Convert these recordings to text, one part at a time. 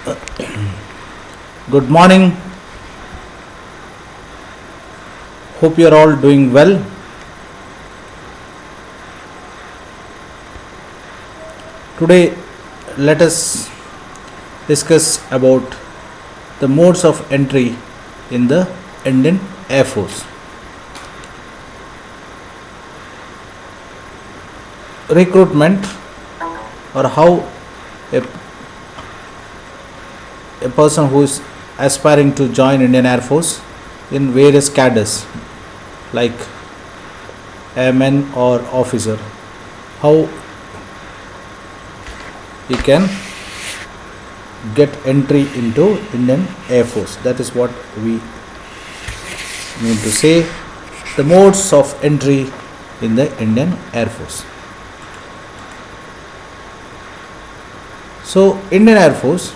Good morning. Hope you are all doing well. Today, let us discuss about the modes of entry in the Indian Air Force. Recruitment, or how a, a person who is aspiring to join Indian Air Force in various cadres like airman or officer, how he can get entry into Indian Air Force. That is what we mean to say, the modes of entry in the Indian Air Force. So, Indian Air Force,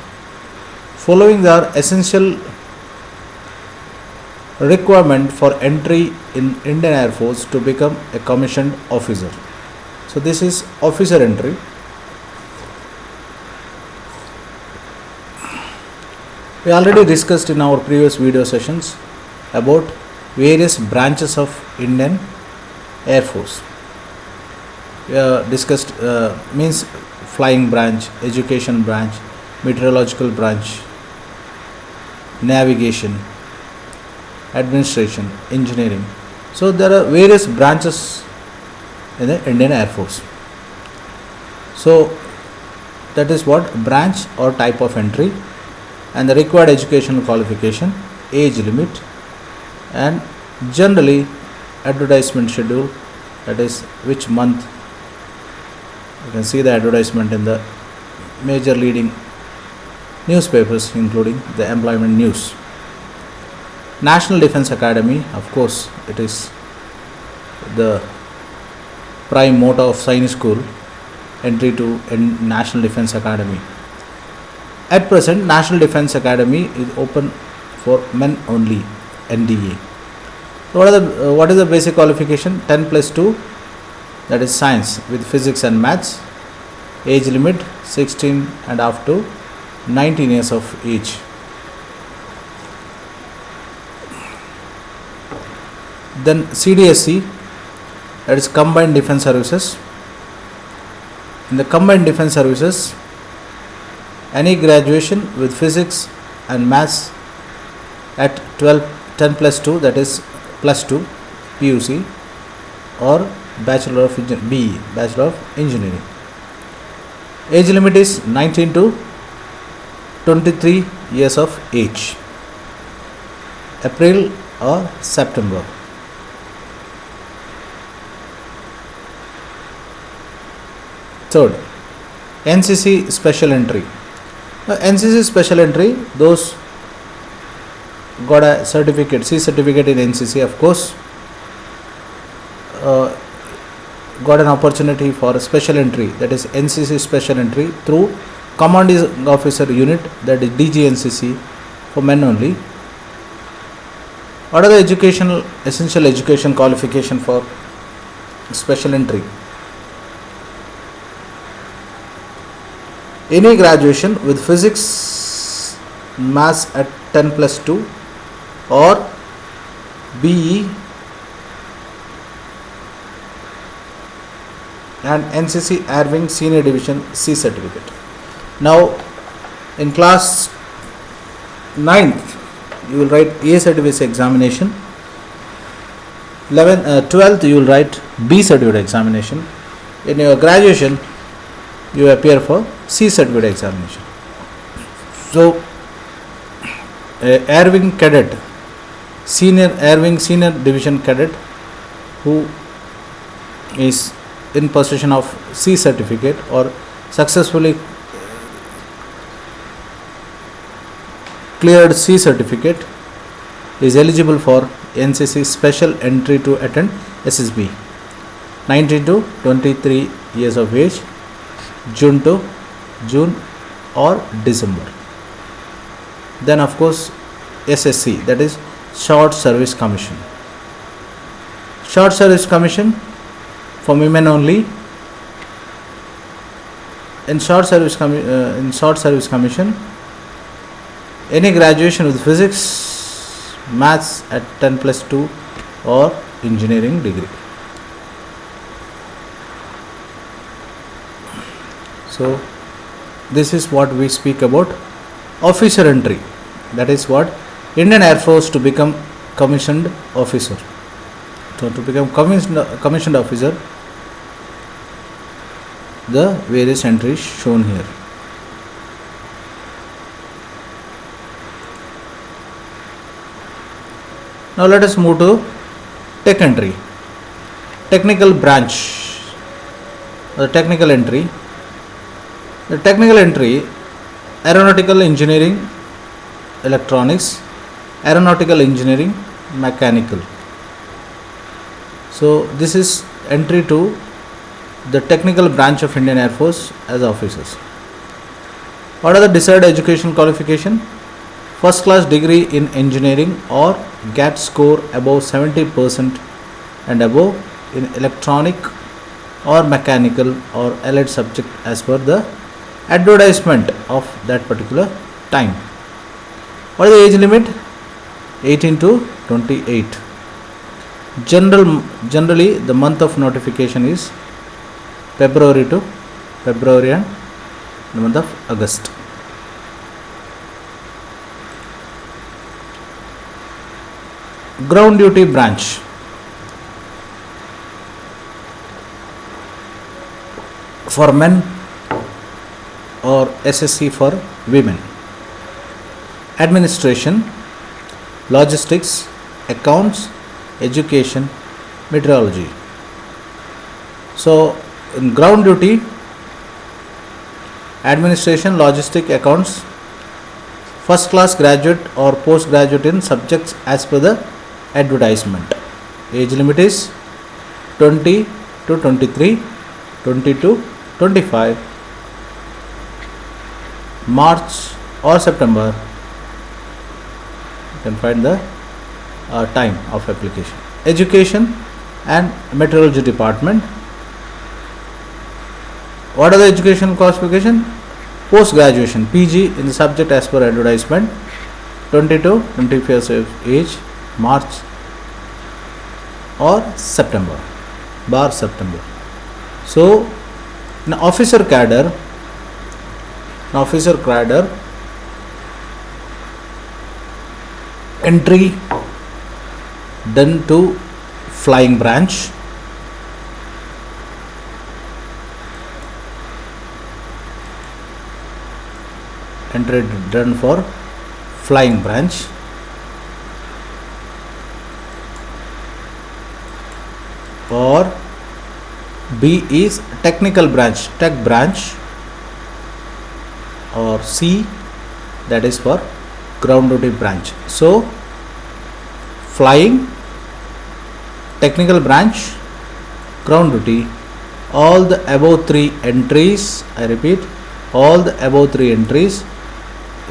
following the essential requirement for entry in Indian Air Force to become a commissioned officer. So, this is officer entry. We already discussed in our previous video sessions about various branches of Indian Air Force. We discussed means flying branch, education branch, meteorological branch, navigation, administration, engineering. So there are various branches in the Indian Air Force. So that is what branch or type of entry, and the required educational qualification, age limit, and generally advertisement schedule, that is which month. You can see the advertisement in the major leading newspapers, including the Employment News. National Defence Academy, of course, it is the prime motto of Sainik School, entry to National Defence Academy. At present, National Defence Academy is open for men only, NDA. So what is the basic qualification? 10 plus 2, that is science with physics and maths. Age limit 16 and up to 19 years of age. Then CDSC, that is Combined Defence Services. In the Combined Defence Services, any graduation with physics and maths at 10 plus 2, that is plus 2 PUC, or Bachelor of BE, Bachelor of Engineering. Age limit is 19 to 23 years of age. April or September. Third, NCC special entry. NCC special entry, those got a certificate, C certificate in NCC, of course, got an opportunity for a special entry, that is NCC special entry through Commanding Officer Unit, that is DGNCC, for men only. What are the essential education qualification for special entry? Any graduation with physics, maths at 10 plus 2, or BE and NCC Air Wing Senior Division C certificate. Now in class 9th you will write A certificate examination, 12th you will write B certificate examination. In your graduation you appear for C certificate examination. So Air Wing cadet, Air Wing Senior Division cadet who is in possession of C certificate or successfully cleared C certificate is eligible for NCC special entry to attend SSB. 19 to 23 years of age, June or December. Then of course SSC, that is Short Service Commission. Short Service Commission for women only. In Short Service Commission, Any graduation with physics, maths at 10+2 or engineering degree. So this is what we speak about officer entry. That is what Indian Air Force to become commissioned officer. So to become commissioned officer, the various entries shown here. Now let us move to tech entry. Technical branch. The technical entry. The technical entry, aeronautical engineering, electronics, aeronautical engineering, mechanical. So this is entry to the technical branch of Indian Air Force as officers. What are the desired education qualification? First class degree in engineering or GAT score above 70% and above in electronic or mechanical or allied subject as per the advertisement of that particular time. What is the age limit? 18 to 28. Generally the month of notification is February and the month of August. Ground duty branch. For men or SSC for women. Administration, logistics, accounts, education, meteorology. So in ground duty, administration, logistic, accounts, first class graduate or postgraduate in subjects as per the advertisement. Age limit is 20 to 23, 20 to 25, March or September. You can find the time of application. Education and meteorology department. What are the education qualification? Post graduation, PG in the subject as per advertisement, 20 to 25 years of age, March or September, bar September. So an officer cadre, entry done to flying branch. Entry done for flying branch. Or B is technical branch, tech branch. Or C, that is for ground duty branch. So flying, technical branch, ground duty, all the above three entries, I repeat, all the above three entries,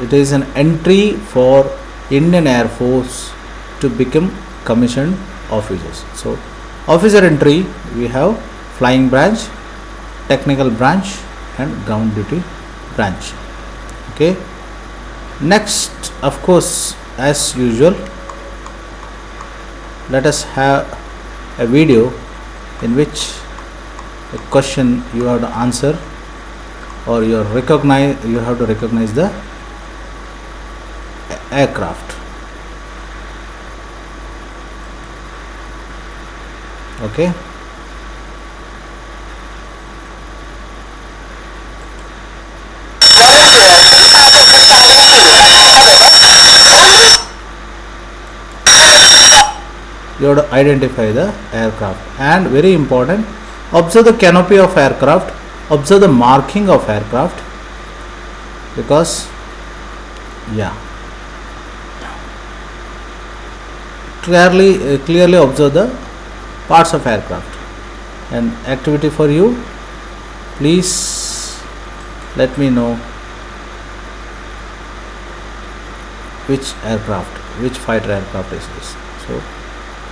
it is an entry for Indian Air Force to become commissioned officers. So officer entry, we have flying branch, technical branch and ground duty branch. Okay. Next, of course, as usual, let us have a video in which a question you have to answer, or you have to recognize the aircraft. Okay. You have to identify the aircraft, and very important, observe the canopy of aircraft, observe the marking of aircraft, because clearly observe the parts of aircraft. And activity for you, please let me know which fighter aircraft is this. So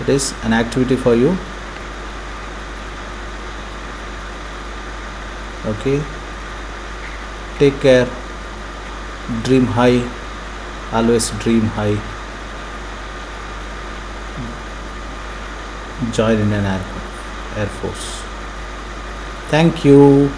it is an activity for you. Okay, take care, dream high, always dream high, join Indian Air Force. Thank you.